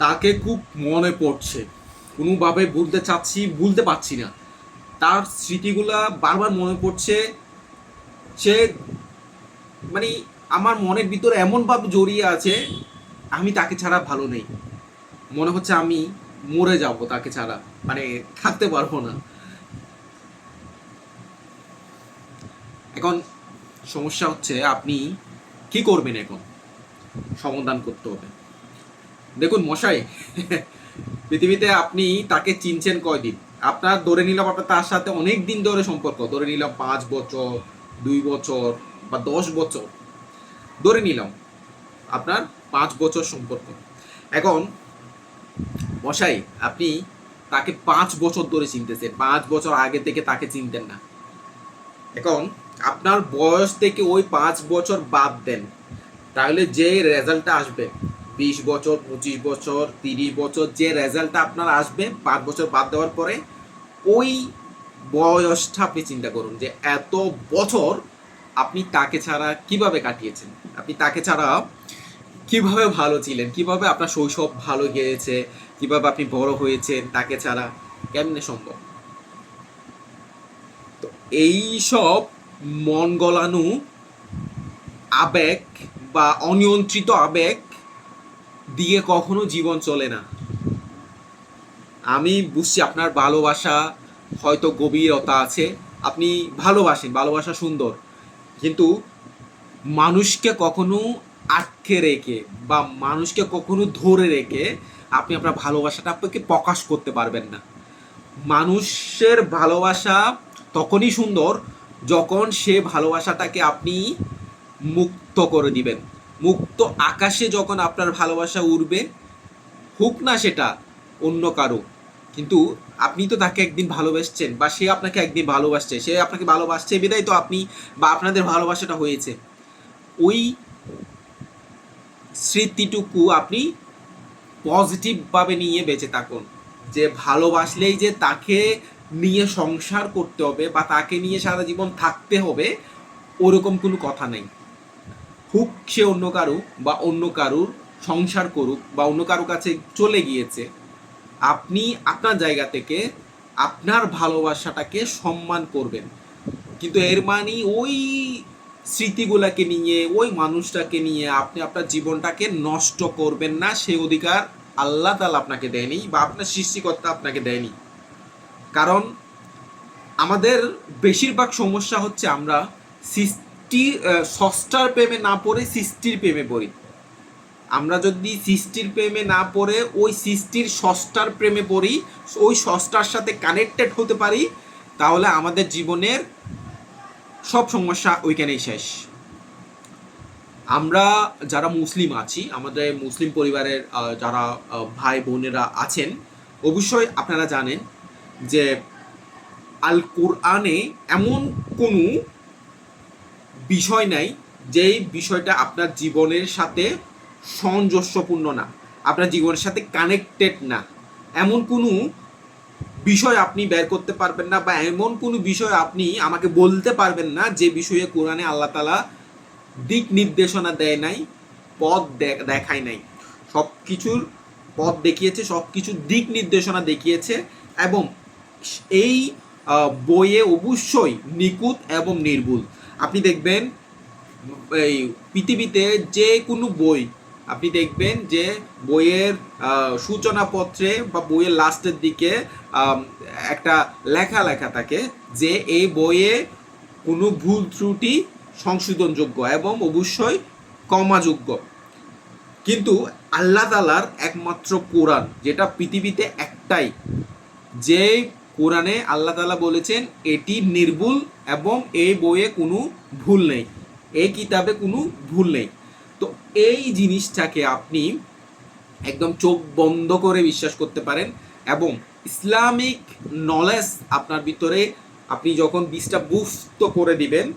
তাকে খুব মনে পড়ছে, কোনোভাবে ভুলতে চাচ্ছি, ভুলতে পারছি না। তার স্মৃতিগুলা বারবার মনে পড়ছে। সে মানে আমার মনের ভিতরে এমনভাবে জড়িয়ে আছে, আমি তাকে ছাড়া ভালো নেই। মনে হচ্ছে আমি মরে যাব তাকে ছাড়া, মানে থাকতে পারবো না। এখন সমস্যা হচ্ছে আপনি কি করবেন এখন? সমাধান করতে হবে। দেখুন মশাই, পৃথিবীতে আপনি তাকে চিনছেন কয়দিন? আপনার ধরে নিলাম আপনার তার সাথে অনেক দিন ধরে সম্পর্ক, ধরে নিলাম 5 বছর, 2 বছর বা 10 বছর, ধরে নিলাম আপনার 5 বছর সম্পর্ক। এখন মশাই, আপনি তাকে 5 বছর ধরে চিনতেছেন, 5 বছর আগে থেকে তাকে চিনতেন না। এখন আপনার বয়স থেকে ওই 5 বছর বাদ দেন, তাহলে যে রেজাল্টটা আসবে, 20 বছর, 25 বছর, 30 বছর, যে রেজাল্টটা আপনার আসবে 5 বছর বাদ দেওয়ার পরে, ওই বয়সটা আপনি চিন্তা করুন যে এত বছর আপনি তাকে ছাড়া কিভাবে কাটিয়েছেন, আপনি তাকে ছাড়া কিভাবে ভালো ছিলেন, কিভাবে আপনার শৈশব ভালো গিয়েছে, কিভাবে আপনি বড় হয়েছেন তাকে ছাড়া, কেমনে সম্ভব? তো এই সব মন গলানো আবেগ বা অনিয়ন্ত্রিত আবেগ দিয়ে কখনো জীবন চলে না। আমি বুঝছি আপনার ভালোবাসা হয়তো গভীরতা আছে, আপনি ভালোবাসেন, ভালোবাসা সুন্দর, কিন্তু মানুষকে কখনো আটকে রেখে বা মানুষকে কখনো ধরে রেখে আপনি আপনার ভালোবাসাটা আপনাকে প্রকাশ করতে পারবেন না। মানুষের ভালোবাসা তখনই সুন্দর যখন সে ভালোবাসাটাকে আপনি মুক্ত করে দিবেন। মুক্ত আকাশে যখন আপনার ভালোবাসা উড়বে, হোক না সেটা অন্য কারো, কিন্তু আপনি তো তাকে একদিন ভালোবাসছেন বা সে আপনাকে একদিন ভালোবাসছে, সে আপনাকে ভালোবাসছে বিধায় তো আপনি বা আপনাদের ভালোবাসাটা হয়েছে। ওই স্মৃতিটুকু আপনি পজিটিভভাবে নিয়ে বেঁচে থাকুন, যে ভালোবাসলেই যে তাকে নিয়ে সংসার করতে হবে বা তাকে নিয়ে সারা জীবন থাকতে হবে, ওরকম কোনো কথা নেই। হোক সে অন্য কারু বা অন্য কারুর সংসার করুক বা অন্য কারো কাছে চলে গিয়েছে, আপনি আপনার জায়গা থেকে আপনার ভালোবাসাটাকে সম্মান করবেন। কিন্তু এর মানে ওই স্মৃতিগুলাকে নিয়ে, ওই মানুষটাকে নিয়ে আপনি আপনার জীবনটাকে নষ্ট করবেন না, সেই অধিকার আল্লাহ তাআলা আপনাকে দেয়নি বা আপনার সৃষ্টিকর্তা আপনাকে দেয়নি। কারণ আমাদের বেশিরভাগ সমস্যা হচ্ছে আমরা সৃষ্টি স্রষ্টার প্রেমে না পড়ে সৃষ্টির প্রেমে পড়ি। আমরা যদি সৃষ্টির প্রেমে না পড়ে ওই সৃষ্টির স্রষ্টার প্রেমে পড়ি, ওই স্রষ্টার সাথে কানেক্টেড হতে পারি, তাহলে আমাদের জীবনের সব সমস্যা ওইখানেই শেষ। আমরা যারা মুসলিম আছি, আমাদের মুসলিম পরিবারের যারা ভাই বোনেরা আছেন, অবশ্যই আপনারা জানেন যে আল কোরআনে এমন কোনো বিষয় নাই যেই বিষয়টা আপনার জীবনের সাথে সামঞ্জস্যপূর্ণ না, আপনার জীবনের সাথে কানেক্টেড না। এমন কোনো বিষয় আপনি বের করতে পারবেন না বা এমন কোনো বিষয় আপনি আমাকে বলতে পারবেন না যে বিষয়ে কোরআনে আল্লাহ তাআলা দিক নির্দেশনা দেয় নাই, পথ দেখায় নাই। সব কিছুর পথ দেখিয়েছে, সব কিছুর দিক নির্দেশনা দেখিয়েছে, এবং এই বইয়ে অবশ্যই নিখুঁত এবং নির্ভুল। আপনি দেখবেন এই পৃথিবীতে যে কোনো বই, আপনি দেখবেন যে বইয়ের সূচনাপত্রে বা বইয়ের লাস্টের দিকে আম, একটা লেখা লেখা থাকে যে এই বইয়ে কোনো ভুল ত্রুটি সংশোধনযোগ্য এবং অবশ্যই ক্ষমাযোগ্য। কিন্তু আল্লাহ তাআলার একমাত্র কোরআন, যেটা পৃথিবীতে একটাই, যে কোরআনে আল্লাহ তাআলা বলেছেন এটি নির্ভুল এবং এই বইয়ে কোনো ভুল নেই, এই কিতাবে কোনো ভুল নেই। তো এই জিনিসটাকে আপনি একদম চোখ বন্ধ করে বিশ্বাস করতে পারেন, এবং ইসলামিক নলেজ আপনার ভিতরে আপনি যখন বীজটা বুস্ত করে দিবেন,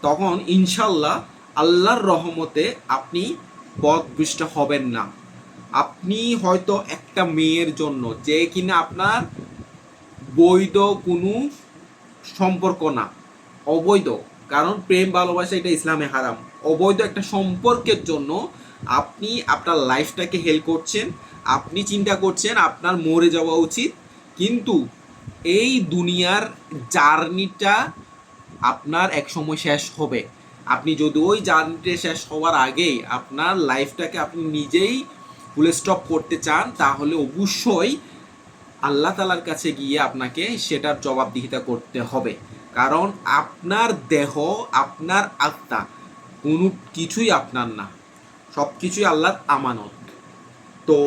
তখন ইনশাল্লাহ আল্লাহর রহমতে আপনি পথভ্রষ্ট হবেন না। আপনি হয়তো একটা মেয়ের জন্য, যে কিনা আপনার বৈধ কোনো সম্পর্ক না, অবৈধ, কারণ প্রেম ভালোবাসা এটা ইসলামে হারাম, অবৈধ একটা সম্পর্কের জন্য আপনি আপনার লাইফটাকে হেল করছেন, আপনি চিন্তা করছেন আপনার মরে যাওয়া উচিত, কিন্তু এই দুনিয়ার জার্নিটা আপনার এক সময় শেষ হবে। আপনি যদি ওই জার্নিটা শেষ হওয়ার আগেই আপনার লাইফটাকে আপনি নিজেই ফুল স্টপ করতে চান, তাহলে অবশ্যই আল্লাহ তালার কাছে গিয়ে আপনাকে সেটার জবাবদিহিতা করতে হবে। কারণ আপনার দেহ, আপনার আত্মা কোনো কিছুই আপনার না, সব কিছুই আল্লাহর আমানত। তো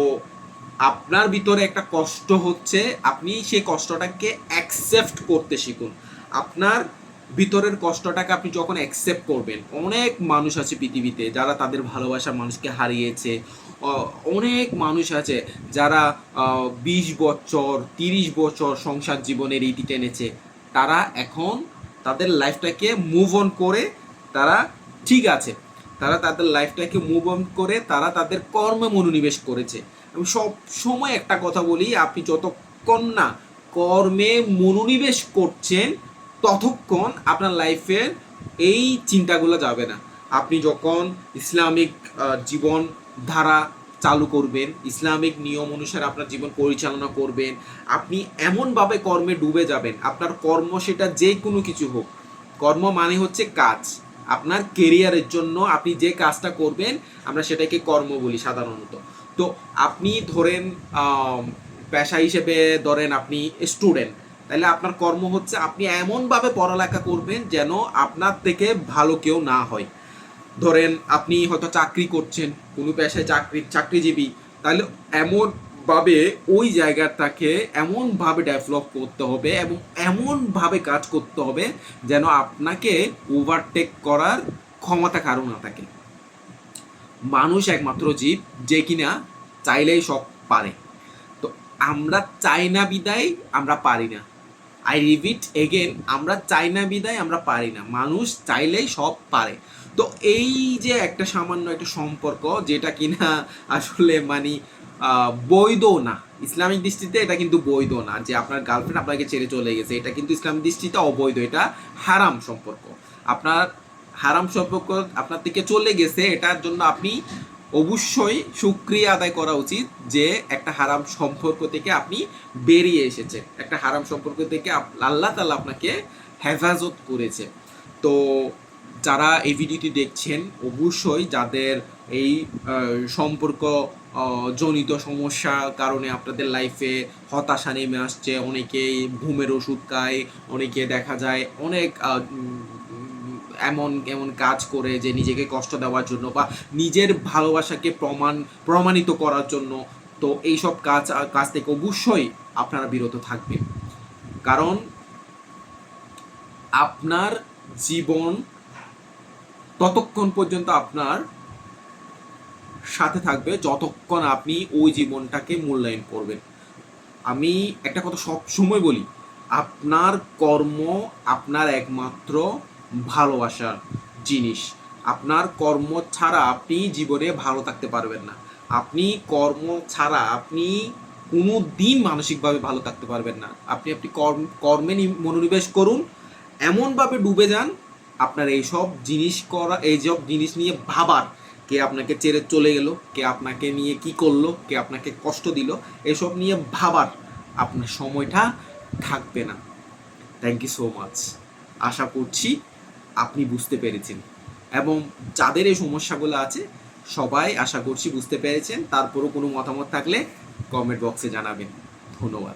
আপনার ভিতরে একটা কষ্ট হচ্ছে, আপনি সেই কষ্টটাকে অ্যাকসেপ্ট করতে শিখুন। আপনার ভিতরের কষ্টটাকে আপনি যখন অ্যাকসেপ্ট করবেন, অনেক মানুষ আছে পৃথিবীতে যারা তাদের ভালোবাসার মানুষকে হারিয়েছে। অনেক মানুষ আছে যারা 20 বছর 30 বছর সংসার জীবনের ইতি টেনেছে, তারা এখন তাদের লাইফটাকে মুভ অন করে তারা ঠিক আছে, তারা তাদের লাইফটাকে মুভ অন করে তারা তাদের কর্মে মনোনিবেশ করেছে। আমি সব সময় একটা কথা বলি, আপনি যতক্ষণ না কর্মে মনোনিবেশ করছেন ততক্ষণ আপনার লাইফের এই চিন্তাগুলো যাবে না। আপনি যখন ইসলামিক জীবন ধারা চালু করবেন, ইসলামিক নিয়ম অনুসারে আপনার জীবন পরিচালনা করবেন, আপনি এমনভাবে কর্মে ডুবে যাবেন, আপনার কর্ম সেটা যে কোনো কিছু হোক। কর্ম মানে হচ্ছে কাজ, আপনার কেরিয়ারের জন্য আপনি যে কাজটা করবেন আমরা সেটাকে কর্ম বলি সাধারণত। তো আপনি ধরেন পেশা হিসেবে ধরেন আপনি স্টুডেন্ট, তাহলে আপনার কর্ম হচ্ছে আপনি এমনভাবে পড়ালেখা করবেন যেন আপনার থেকে ভালো কেউ না হয়। ধরেন আপনি হয়তো চাকরি করছেন, কোনো পেশায় চাকরিজীবী, তাহলে এমনভাবে ওই জায়গাটাকে এমনভাবে ডেভেলপ করতে হবে এবং এমনভাবে কাজ করতে হবে যেন আপনাকে ওভারটেক করার ক্ষমতা কারো না থাকে। মানুষ একমাত্র জীব যে কিনা চাইলেই সব পারে। তো আমরা চাই না বিদায় আমরা পারি না। আই রিপিট এগেন, আমরা চাই না বিদায় আমরা পারি না। মানুষ চাইলেই সব পারে। তো এই যে একটা সামান্য একটা সম্পর্ক যেটা কিনা আসলে মানে বৈধ না, ইসলামিক দৃষ্টিতে এটা কিন্তু বৈধ না, যে আপনার গার্লফ্রেন্ড আপনাকে ছেড়ে চলে গেছে, এটা কিন্তু ইসলামিক দৃষ্টিতে অবৈধ, এটা হারাম সম্পর্ক। আপনার হারাম সম্পর্ক আপনার থেকে চলে গেছে, এটার জন্য আপনি অবশ্যই শুকরিয়া আদায় করা উচিত যে একটা হারাম সম্পর্ক থেকে আপনি বেরিয়ে এসেছেন, একটা হারাম সম্পর্ক থেকে আল্লাহ তাআলা আপনাকে হেফাজত করেছে। তো যারা এই ভিডিওটি দেখছেন, অবশ্যই যাদের এই সম্পর্ক জনিত সমস্যার কারণে আপনাদের লাইফে হতাশা নেমে আসছে, অনেকেই ঘুমের ওষুধ খায়, অনেকে দেখা যায় অনেক এমন এমন কাজ করে যে নিজেকে কষ্ট দেওয়ার জন্য বা নিজের ভালোবাসাকে প্রমাণিত করার জন্য। তো এইসব কাজ থেকে অবশ্যই আপনারা বিরত থাকবেন, কারণ আপনার জীবন ততক্ষণ পর্যন্ত আপনার সাথে থাকবে যতক্ষণ আপনি ওই জীবনটাকে মূল্যায়ন করবেন। আমি একটা কথা সব সময় বলি, আপনার কর্ম আপনার একমাত্র ভালোবাসার জিনিস। আপনার কর্ম ছাড়া আপনি জীবনে ভালো থাকতে পারবেন না। আপনি কর্ম ছাড়া আপনি কোনো দিন মানসিকভাবে ভালো থাকতে পারবেন না। আপনি কর্মে মনোনিবেশ করুন, এমনভাবে ডুবে যান আপনার এইসব জিনিস নিয়ে ভাবার, কে আপনাকে ছেড়ে চলে গেল, কে আপনাকে নিয়ে কি করলো, কে আপনাকে কষ্ট দিল, এসব নিয়ে ভাবার আপনার সময়টা থাকবে না। Thank you so much. আশা করছি আপনি বুঝতে পেরেছেন, এবং যাদের এই সমস্যাগুলো আছে সবাই আশা করছি বুঝতে পেরেছেন। তারপরও কোনো মতামত থাকলে কমেন্ট বক্সে জানাবেন। ধন্যবাদ।